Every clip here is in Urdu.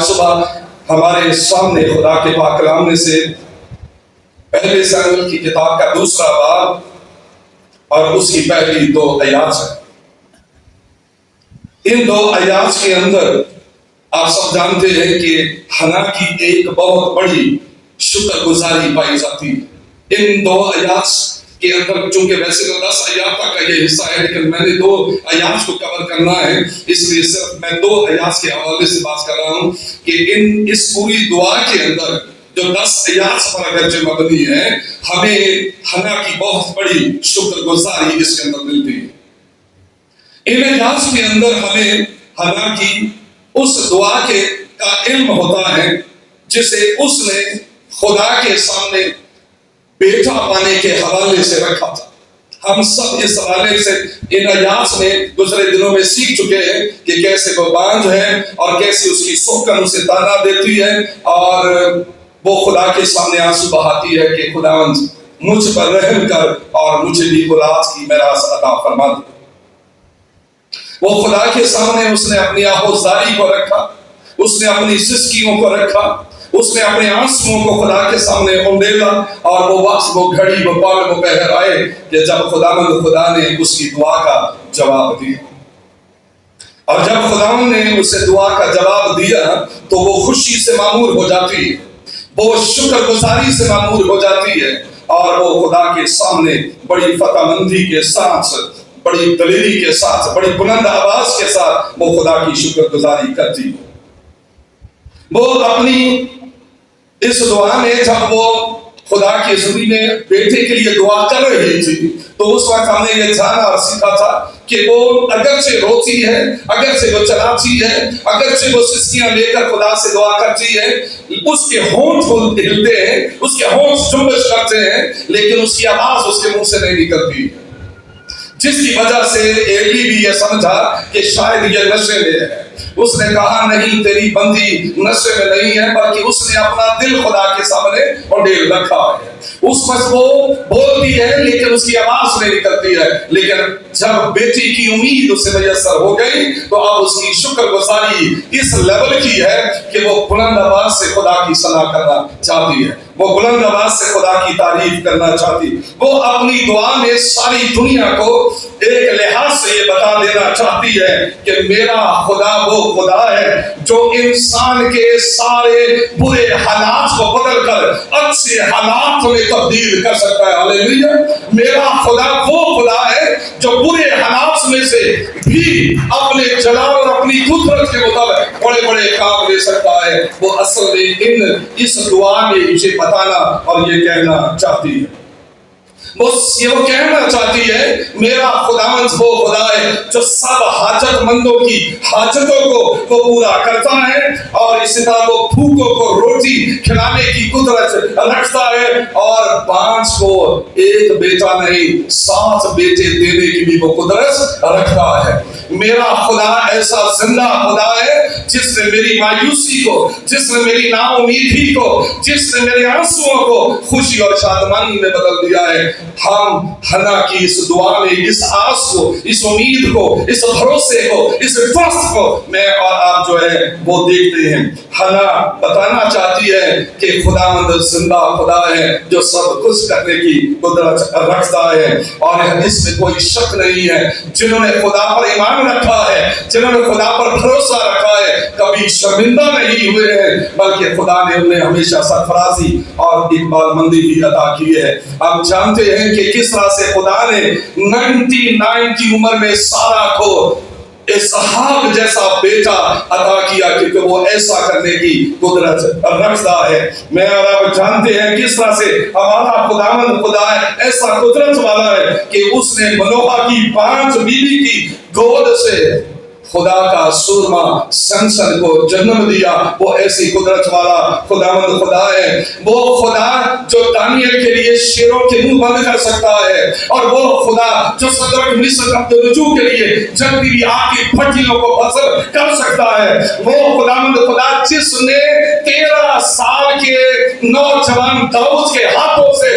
آج صبح ہمارے سامنے خدا کے پاک کلام میں سے پہلے سموئیل کی کتاب کا 2 باب اور اس کی پہلی 2 آیات ہے۔ ان 2 آیات کے اندر آپ سب جانتے ہیں کہ حنا کی ایک بہت بڑی شکر گزاری پائی جاتی ہے۔ ان 2 آیات کے اندر، چونکہ ویسے تو 10 آیات تک کا یہ حصہ ہے، لیکن میں نے 2 آیات کو کور کرنا ہے، اس لیے صرف میں 2 آیات کے حوالے سے بات کر رہا ہوں کہ اس پوری دعا کے اندر جو 10 آیات پر اگرچہ مبنی ہے، ہمیں حنا کی بہت بڑی شکر گزاری اس کے اندر ملتی ہے۔ ان آیات کے اندر ہمیں حنا کی اس دعا کا علم ہوتا ہے جسے اس نے خدا کے سامنے بیٹا پانے کے حوالے سے رکھا تھا۔ ہم سب اس حوالے سے ان آیات میں گزرے دنوں میں سیکھ چکے ہیں کہ کیسے وہ بانجھ ہے اور کیسے اس کی سوکن اسے تانا دیتی ہے اور وہ خدا کے سامنے آنسو بہاتی ہے کہ خداوند مجھ پر رحم کر اور مجھے بھی اولاد کی میراث عطا فرما دے۔ وہ خدا کے سامنے اس نے اپنی آہوزاری کو رکھا، اس نے اپنی سسکیوں کو رکھا، اس نے اپنے آنسوؤں کو خدا کے سامنے انڈیلا، اور وہ وقت، وہ گھڑی، وہ پل، وہ پہر آئے کہ جب خدا نے اس کی دعا کا جواب دیا۔ اور جب خداوند نے اسے دعا کا جواب دیا تو وہ خوشی سے معمور ہو جاتی ہے، وہ شکر گزاری سے معمور ہو جاتی ہے، اور وہ خدا کے سامنے بڑی فتح مندی کے ساتھ، بڑی دلیری کے ساتھ، بڑی بلند آواز کے ساتھ وہ خدا کی شکر گزاری کرتی ہے۔ وہ اپنی اس دعا میں جب وہ خدا کی حضوری میں بیٹے کے لیے دعا کر رہی تھی تو اس وقت ہم نے یہ جانا اور سیکھا تھا کہ وہ اگرچہ روتی ہے، اگرچہ وہ چلاتی ہے، اگرچہ وہ سسکیاں لے کر خدا سے دعا کرتی ہے، اس کے ہونٹ ہلتے ہیں، اس کے ہونٹ جنبش کرتے ہیں، لیکن اس کی آواز اس کے منہ سے نہیں نکلتی، جس کی وجہ سے ایلی بھی یہ سمجھا کہ شاید یہ نشے میں ہے۔ اس نے کہا نہیں، تیری بندی نشے میں نہیں ہے، بلکہ اس نے اپنا دل خدا کے سامنے انڈیل رکھا ہے۔ اس وقت وہ بولتی ہے لیکن اس کی آواز نہیں نکلتی ہے، لیکن جب بیٹی کی امید اسے میسر ہو گئی تو اب اس کی شکر گزاری اس لیول کی ہے کہ وہ بلند آواز سے خدا کی ثنا کرنا چاہتی ہے، وہ بلند آواز سے خدا کی تعریف کرنا چاہتی ہے۔ وہ اپنی دعا میں ساری دنیا کو ایک لحاظ سے یہ بتا دینا چاہتی ہے کہ میرا خدا وہ خدا ہے جو انسان کے سارے برے حالات کو بدل کر اچھے حالات میں تبدیل کر سکتا ہے۔ ہاللیلویا! میرا خدا وہ خدا ہے جو برے حالات میں سے بھی اپنے جلال اور اپنی قدرت کے مطابق بڑے بڑے کام لے سکتا ہے۔ وہ اصل میں اس دعا میں مجھے بتانا اور یہ کہنا چاہتی ہے، وہ کہنا چاہتی ہے میرا خداوند وہ خدا ہے جو سب حاجت مندوں کی حاجتوں کو وہ پورا کرتا ہے، اور اسی طرح وہ بھوکوں کو روٹی کھلانے کی قدرت رکھتا ہے، اور 5 کو ایک بیٹا نہیں 7 بیٹے دینے کی بھی وہ قدرت رکھتا ہے۔ میرا خدا ایسا زندہ خدا ہے جس نے میری مایوسی کو، جس نے میری نا امیدی کو، جس نے میرے آنسوؤں کو خوشی اور شادمانی میں بدل دیا ہے۔ ہم حنا کی اس دعا میں اس آس کو، اس امید کو، اس بھروسے کو، اس ٹرسٹ کو میں اور آپ جو ہے وہ دیکھتے ہیں۔ حنا بتانا چاہتی ہے کہ خداوند زندہ خدا ہے جو سب کچھ کرنے کی قدرت رکھتا ہے، اور اس میں کوئی شک نہیں ہے جنہوں نے خدا پر ایمان رکھا ہے، جنہوں نے خدا پر بھروسہ رکھا ہے، کبھی شرمندہ نہیں ہوئے ہیں، بلکہ خدا نے انہیں ہمیشہ سرفرازی اور اقبال مندی بھی عطا کی ہے۔ ہم جانتے ہیں کہ کس طرح سے خدا نے 99 کی عمر میں سارا کو اسحاق جیسا بیٹا عطا کیا، کیونکہ وہ ایسا کرنے کی قدرت رکھتا ہے۔ میں اور آپ جانتے ہیں کس طرح سے ہمارا خداوند خدا ہے، ایسا قدرت والا ہے کہ اس نے منوہا کی 5 بیوی کی گود سے خدا کا سورما سنسن کو جنم دیا۔ وہ ایسی قدرت والا خداوند خدا ہے، وہ خدا جو دانیل کے لیے شیروں کے منہ بند کر سکتا ہے، اور وہ خدا جو صدرک مصر عبدالرجوع کے لیے جلدی بھی آگ کی بھٹیوں کو بسر کر سکتا ہے، وہ خداوند خدا جس نے 13 سال کے نوجوان داؤد کے ہاتھوں سے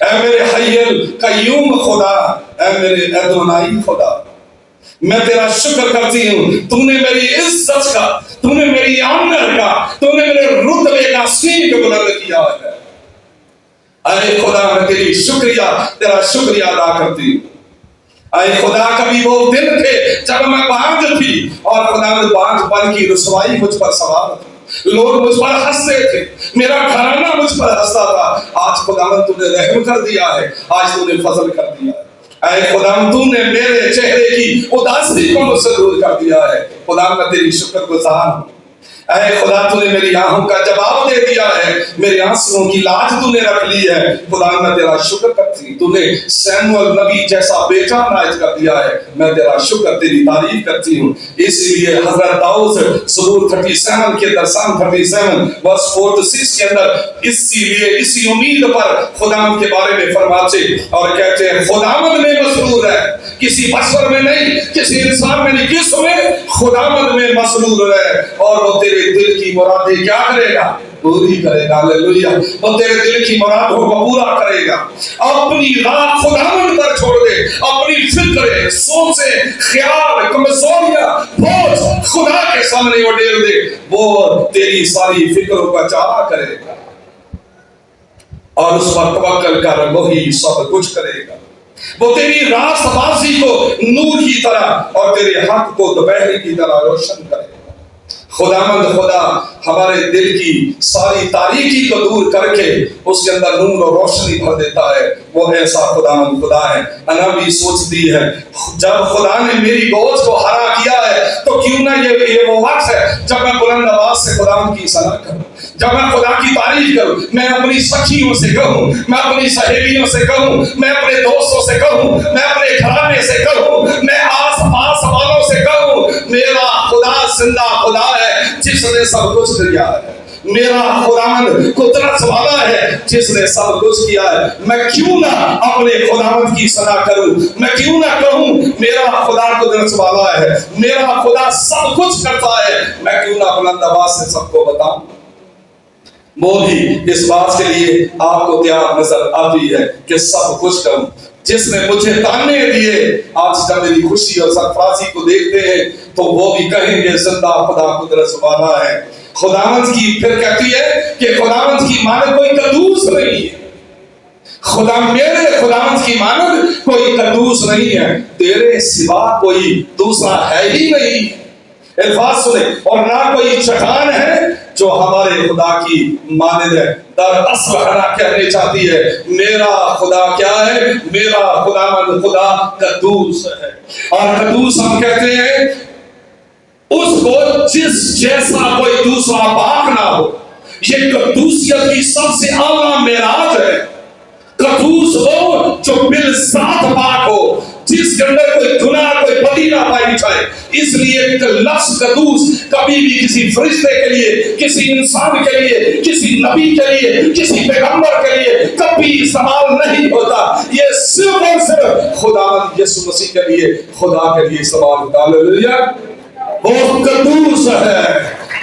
اے میرے حی القیوم خدا، اے میرے ادونائی خدا، میں تیرا شکر کرتی ہوں، تو نے میری عزت کا، تو نے میری آمد کا، تو نے میرے رتبے کا سینگ بلند کیا ہے۔ اے خدا میں تیری شکریہ، تیرا شکریہ ادا کرتی ہوں۔ اے خدا، کبھی وہ دن تھے جب میں بانجھ تھی اور خدا میں بانجھ پن کی رسوائی مجھ پر سوار تھی، لوگ مجھ پر ہنستے تھے، میرا گھرانہ مجھ پر ہنستا تھا۔ آج خداوند تو نے رحم کر دیا ہے، آج تو نے فضل کر دیا ہے۔ اے خداوند، تو نے میرے چہرے کی اداسی کو مجھ سے دور کر دیا ہے۔ خدا میں تیری شکر گزار ہوں۔ اے خدا، تو نے میری آہوں کا جواب دے دیا ہے، میرے آنسوؤں کی لاج تو نے رکھ لی ہے۔ خدا میں تیرا شکر کرتی ہوں، تو نے سیموئل نبی جیسا بیٹا عنایت کر دیا ہے، میں تیرا شکر، تیری تعریف کرتی ہوں۔ اسی لیے حضرت داؤد زبور 37 کے اندر، Psalm 37 verse 4 to 6 کے اندر اسی لیے اسی امید پر خداوند کے بارے میں فرماتے اور کہتے ہیں خداوند میں مسرور ہے، کسی بشر میں نہیں، کسی انسان میں نہیں، کس میں؟ خداوند میں مسرور ہے، اور وہ تیرے دل کی مرادیں کیا کرے گا؟ پوری کرے گا۔ ہاللیلویہ، وہ تیرے دل کی مرادوں کو پورا کرے گا۔ اپنی راہ خداوند پر چھوڑ دے، اپنی فکریں، سوچیں، خیال، کمزوریاں، بوجھ خدا کے سامنے اڈیل دے، وہ تیری ساری فکروں کا چارہ کرے گا اور اس پر توکل کر، وہی سب کچھ کرے گا۔ وہ تیری راست بازی کو نور کی طرح اور تیرے حق کو دوپہر کی طرح روشن کرے گا۔ خداوند خدا ہمارے دل کی ساری تاریکی کو دور کر کے اس کے اندر نور اور روشنی بھر دیتا ہے۔ وہ ایسا خداوند خدا ہے۔ انا بھی سوچتی ہے، جب خدا نے میری گوشت کو ہرا کیا ہے تو کیوں نہ یہ وہ وقت ہے جب میں بلند آواز سے خداوند کی صلاح کروں، جب میں خدا کی تعریف کروں، میں اپنی سکھیوں سے کہوں، میں اپنی سہیلیوں سے کہوں، میں اپنے دوستوں سے کہوں، میں اپنے گھرانے سے کہوں، میں آس پاس والوں سے کہوں، میرا خدا زندہ خدا ہے جس نے سب کچھ کیا ہے۔ میرا خداوند قدرت والا ہے جس نے سب کچھ کیا ہے۔ میں کیوں نہ اپنے خداوند کی صلاح کروں، میں کیوں نہ کہوں میرا خدا قدرت والا ہے، میرا خدا سب کچھ کرتا ہے، میں کیوں نہ بلند آواز سے سب کو بتاؤں۔ وہ بھی اس بات کے لیے آپ کو تیار نظر آتی ہے کہ سب کچھ کروں، جس نے مجھے تانے دیے۔ آج جب میری خوشی اور سرفرازی کو دیکھتے ہیں تو وہ بھی کہیں گے زندہ خدا قدرت والا ہے۔ خداوند کی پھر کہتی ہے کہ خداوند کی مانند کوئی قدوس نہیں ہے، میرے خداوند کی مانند کوئی قدوس نہیں ہے، تیرے سوا کوئی دوسرا ہے ہی نہیں۔ الفاظ سنے، اور نہ کوئی چٹان ہے جو ہمارے خدا کی مانند ہے۔ دراصل حنا کہنے چاہتی ہے میرا خدا کیا ہے؟ میرا خداوند خدا قدوس ہے، اور قدوس ہم کہتے ہیں اس کو جس جیسا کوئی دوسرا پاک نہ ہو۔ یہ قدوسیت کی سب سے اعلیٰ معراج ہے۔ قدوس ہو جو بالذات پاک ہو، جس کے اندر کوئی گناہ، کوئی بدی نہ پائی جائے۔ اس لیے لفظ قدوس کبھی بھی کسی فرشتے کے لیے، کسی انسان کے لیے، کسی نبی کے لیے، کسی پیغمبر کے لیے کبھی استعمال نہیں ہوتا۔ یہ صرف اور صرف خداوند یسوع مسیح کے لیے، خدا کے لیے استعمال ہوتا ہے۔ ہاللیلویہ، وہ قدوس ہے،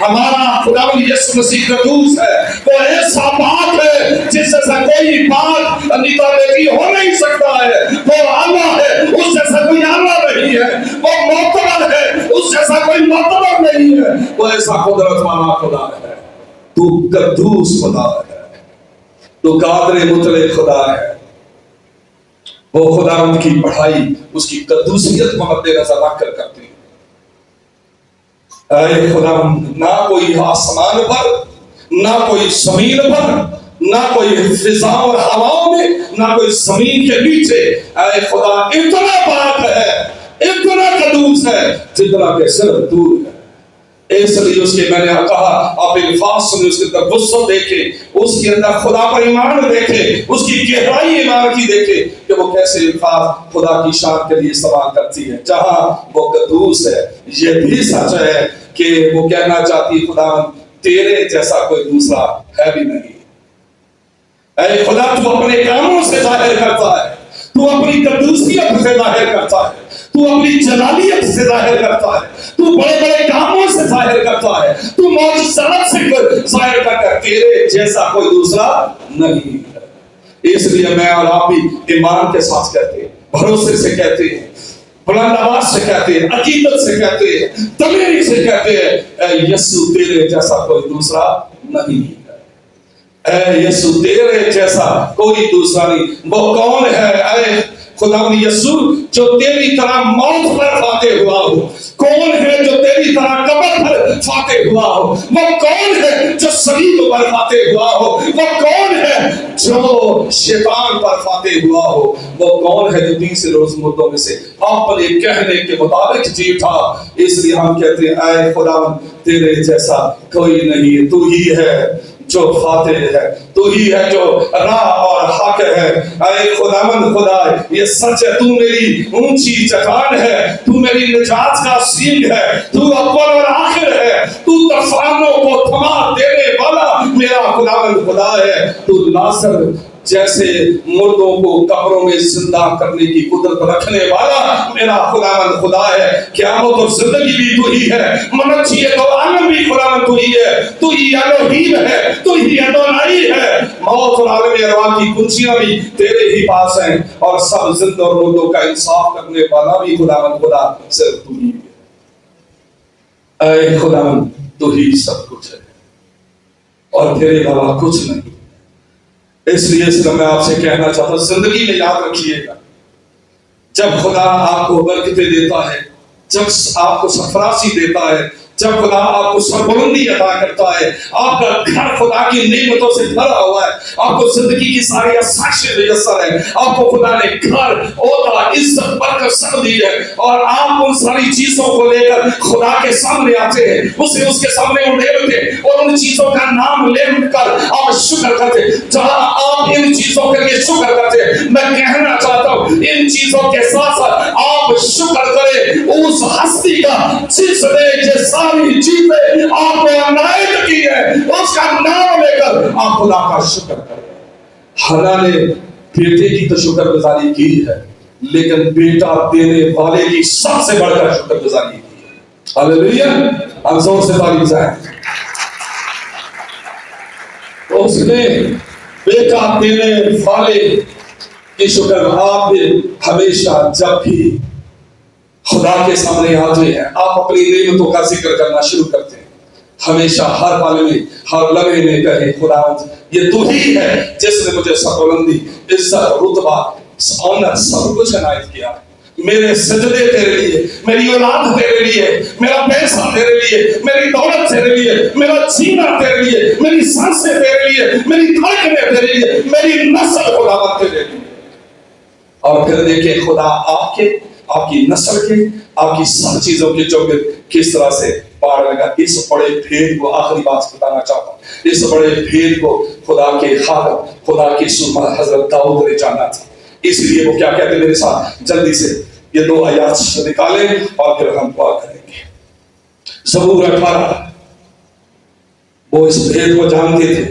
ہمارا خداوند یسوع مسیح قدوس ہے۔ وہ ایسا پاک ہے جس جیسا کوئی پاک انیتا بیٹی ہو نہیں سکتا ہے۔ وہ اعلیٰ ہے، اس جیسا کوئی اعلیٰ نہیں ہے۔ وہ معتبر ہے، اس جیسا کوئی معتبر نہیں ہے۔ وہ ایسا قدرت والا خدا ہے۔ تو قدوس خدا ہے، تو قادر مطلق خدا ہے۔ وہ خداوند کی پڑھائی اس کی قدوسیت کو مد نظر رکھ کر کرتی ہے۔ اے خداوند، نہ کوئی آسمان پر، نہ کوئی زمین پر، نہ کوئی فضا اور ہواؤں میں، نہ کوئی زمین کے نیچے، اے خدا اتنا پاک ہے، اتنا قدوس ہے جتنا کہ صرف دور ہے۔ اس لیے اس کے میں نے کہا آپ الفاظ سنیں، اس کے اندر وسعت دیکھیں، اس کے اندر خدا پر ایمان دیکھیں، اس کی گہرائی ایمان کی دیکھیں کہ وہ کیسے الفاظ خدا کی شان کے لیے استعمال کرتی ہے۔ جہاں وہ قدوس ہے، یہ بھی سچ ہے کہ وہ کہنا چاہتی خداوند تیرے جیسا کوئی دوسرا ہے بھی نہیں۔ اے خدا، تو اپنے کاموں سے ظاہر کرتا ہے، تو اپنی قدوسیت سے ظاہر کرتا ہے، تو اپنی جلالیت سے ظاہر کرتا ہے، تو بڑے بڑے کاموں سے ظاہر کرتا ہے، تو معجزات سے ظاہر کرتا ہے، تیرے جیسا کوئی دوسرا نہیں ہے۔ اس لیے میں اور آپ بھی ایمان کے ساتھ کہتے ہیں، بھروسے سے کہتے ہیں، بلند آواز سے کہتے ہیں، عقیدت سے کہتے ہیں، دلیری سے کہتے ہیں، اے یسوع تیرے جیسا کوئی دوسرا نہیں ہے، اے یسوع تیرے جیسا کوئی دوسرا نہیں۔ وہ کون ہے اے خداوند یسوع جو تیری طرح موت پر فاتح ہوا ہو؟ کون ہے جو تیری طرح قبر پر فاتح ہوا ہو؟ وہ کون ہے جو صلیب پر فاتح ہوا ہو؟ وہ کون ہے جو شیطان پر فاتح ہوا ہو؟ وہ کون ہے جو تیسرے روز مردوں میں سے اپنے کہنے کے مطابق جی اٹھا؟ اس لیے ہم کہتے ہیں اے خداوند تیرے جیسا کوئی نہیں، تو ہی ہے جو فاتح ہے، تو ہی ہے جو راہ اور حق ہے۔ اے خداوند خدا، یہ سچ ہے، تو میری اونچی چٹان ہے، تو میری نجات کا سینگ ہے، تو اول اور آخر ہے، تو طوفانوں کو تھما دینے والا میرا خداوند خدا ہے۔ تو ناصر جیسے مردوں کو قبروں میں زندہ کرنے کی قدرت رکھنے والا میرا خداوند خدا ہے۔ قیامت اور زندگی بھی تو ہی ہے، منجیت اور عالم بھی خداوند تو ہی ہے، تو ہی الوہیم ہے، تو ہی ادونائی ہے۔ موت اور عالم ارواح کی کنجیاں بھی تیرے ہی پاس ہیں، اور سب زندہ اور مردوں کا انصاف کرنے والا بھی خداوند خدا صرف تو ہی ہے۔ اے خداوند تو ہی سب کچھ ہے اور تیرے علاوہ کچھ نہیں۔ اس لیے میں آپ سے کہنا چاہتا ہوں، زندگی میں یاد رکھیے گا، جب خدا آپ کو برکتیں دیتا ہے، جب آپ کو سرفرازی دیتا ہے، جب خدا آپ کو سربلندی عطا کرتا ہے، آپ کا گھر خدا کی نعمتوں سے بھرا ہوا ہے، آپ کو زندگی کی ساری آسائشیں میسر ہیں، آپ کو خدا نے گھر، عہدہ، عزت، برکت سب دی ہے، اور آپ ان ساری چیزوں کو لے کر خدا کے سامنے آتے ہیں، اسے اس کے سامنے اٹھے اور ان چیزوں کا نام لے کر آپ شکر کرتے۔ جہاں آپ ان چیزوں کے لیے شکر کرتے، میں کہنا چاہتا ہوں ان چیزوں کے ساتھ ساتھ آپ شکر کریں اس ہستی کا جس نے یہ ساری چیزیں آپ کو عنایت کی ہے، اس کا نام لے کر آپ خدا کا شکر کریں۔ حنا نے بیٹے کی تو شکر گزاری کی ہے، لیکن بیٹا دینے والے کی سب سے بڑھ کر شکر گزاری کی ہے۔ ہاللیلویہ، ہم زور سے تعریف جائیں۔ اس نے بیٹا دینے والے کی شکر آپ بھی ہمیشہ جب بھی خدا کے سامنے آتے ہیں، آپ اپنی نعمتوں کا ذکر کرنا شروع کرتے ہیں، ہمیشہ ہر پل میں، ہر لمحے میں کہیں خداوند یہ تو ہی ہے جس نے مجھے سربلندی، عزت، رتبہ، آنر سب کچھ عنایت کیا ہے۔ میرے سجدے تیرے لیے، میری اولاد تیرے لیے، میرا پیسہ تیرے لیے، میری دولت تیرے لیے، میرا جینا تیرے لیے، میری سانسیں تیرے لیے، میری دھڑکنیں تیرے لیے، میری نسل خداوند تیرے لیے۔ اور پھر دیکھیں خدا آپ کی نسل کے، آپ کی سب چیزوں کے چوکے کس طرح سے پار لگا۔ اس بڑے بھید کو آخری بات بتانا چاہتا ہوں، اس بڑے بھید کو خدا کے خادم، خدا کی سلما حضرت داؤد نے جانا تھا۔ اس لیے وہ کیا کہتے ہیں، میرے ساتھ جلدی سے یہ 2 آیات نکالیں اور پھر ہم دعا کریں گے۔ زبور 18، وہ اس بھید کو جانتے تھے،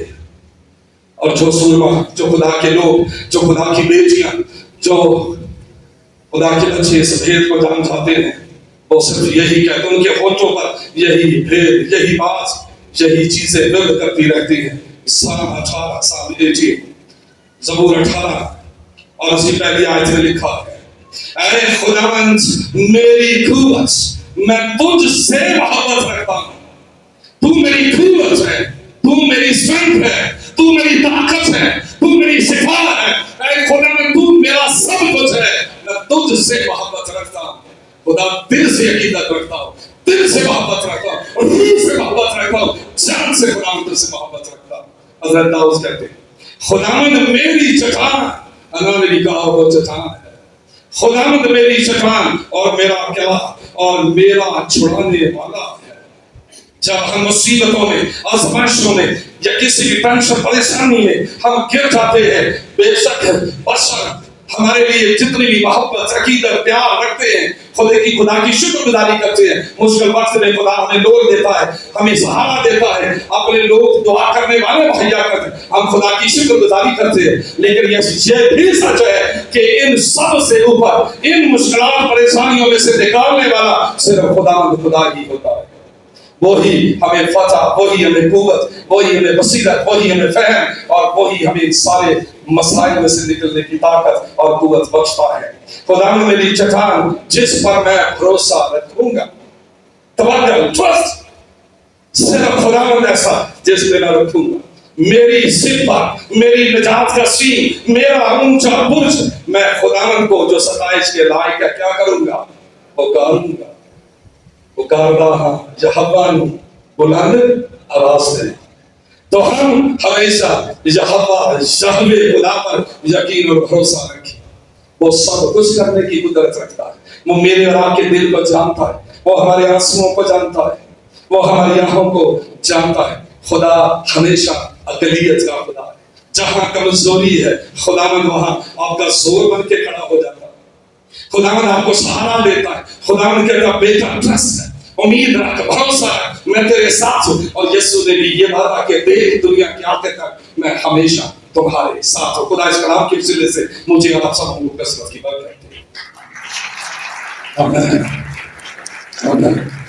اور جو سلما، جو خدا کے لوگ، جو خدا کی بیٹیاں، جو خدا کے بچے اس بھید کو جان جاتے ہیں، وہ صرف یہی کہتے ہیں، ان کے ہونٹوں پر یہی بھید، یہی بات، یہی چیزیں ورد کرتی رہتی ہیں۔ سال 18 سال دیجیے، زبور 18 اور اس کی پہلی آیت میں لکھا ہے، اے خداوند میری قوت، میں تجھ سے محبت رکھتا ہوں، تو میری قوت ہے، تو میری اسٹرینتھ ہے، تو میری طاقت ہے، تو میری شفا ہے، اے خداوند تو میرا سب کچھ ہے، میں تجھ سے محبت رکھتا ہوں۔ خدا دل سے عقیدت رکھتا ہوں، دل سے محبت رکھتا ہوں، روح سے محبت رکھتا ہوں، جان سے خداوند دل سے محبت رکھتا ہوں۔ حضرت داؤد کہتے ہیں، خداوند میری چٹان، انہوں نے کہا وہ چٹان ہے، خداوند میری چٹان اور میرا قلعہ اور میرا چھڑانے والا ہے۔ جب ہم مصیبتوں میں، آزمائشوں میں، یا کسی بھی ٹینشن پریشانی میں ہم گر جاتے ہیں، بے شک بشر ہمارے لیے جتنی بھی محبت، عقیدت، پیار رکھتے ہیں، خدا کی شکر گزاری کرتے ہیں۔ مشکل وقت میں خدا ہمیں لوگ دیتا ہے، ہمیں سہارا دیتا ہے، اپنے لوگ دعا کرنے والے مہیا کرتے ہیں، ہم خدا کی شکر گزاری کرتے ہیں۔ لیکن یہ بھی سچ ہے کہ ان سب سے اوپر، ان مشکلات پریشانیوں میں سے نکالنے والا صرف خدا ہی ہوتا ہے۔ وہی ہمیں فتح، وہی ہمیں قوت، وہی ہمیں بصیرت، وہی ہمیں فہم، اور وہی ہمیں سارے مسائل میں سے نکلنے کی طاقت اور قوت بخشتا ہے۔ خدا میری چٹان جس پر میں بھروسہ رکھوں گا، توکل، ٹرسٹ، صرف خدا ایسا جس پہ میں رکھوں گا۔ میری صفت، میری نجات کا سین، میرا اونچا برج، میں خداوند کو جو ستائش کے لائق ہے کیا کروں گا؟ پکاروں گا۔ پکارتا ہاں یہوہ بلند آواز سے۔ تو ہم ہمیشہ یہوہ خدا پر یقین اور بھروسہ رکھیں۔ وہ سب کچھ کرنے کی قدرت رکھتا ہے۔ وہ میرے اور آپ کے دل کو جانتا ہے، وہ ہمارے آنسوؤں کو جانتا ہے، وہ ہماری آنکھوں کو جانتا ہے۔ خدا ہمیشہ اقلیت کا خدا ہے۔ جہاں کمزوری ہے خداوند وہاں آپ کا زور بن کے کھڑا ہو جاتا ہے۔ خداوند آپ کو سہارا دیتا ہے۔ خداوند کہتا ہے بیٹا ٹرسٹ ہے، امید رکھ، بھروسہ ہے، میں تیرے ساتھ ہوں۔ اور یسوع نے بھی یہ وعدہ کہ دیکھ دنیا کے آخر تک میں ہمیشہ تمہارے ساتھ ہوں۔ خدا اس کلام کے وسیلے سے مجھے آپ سب کو کثرت کی برکت دے۔ آمین۔ آمین۔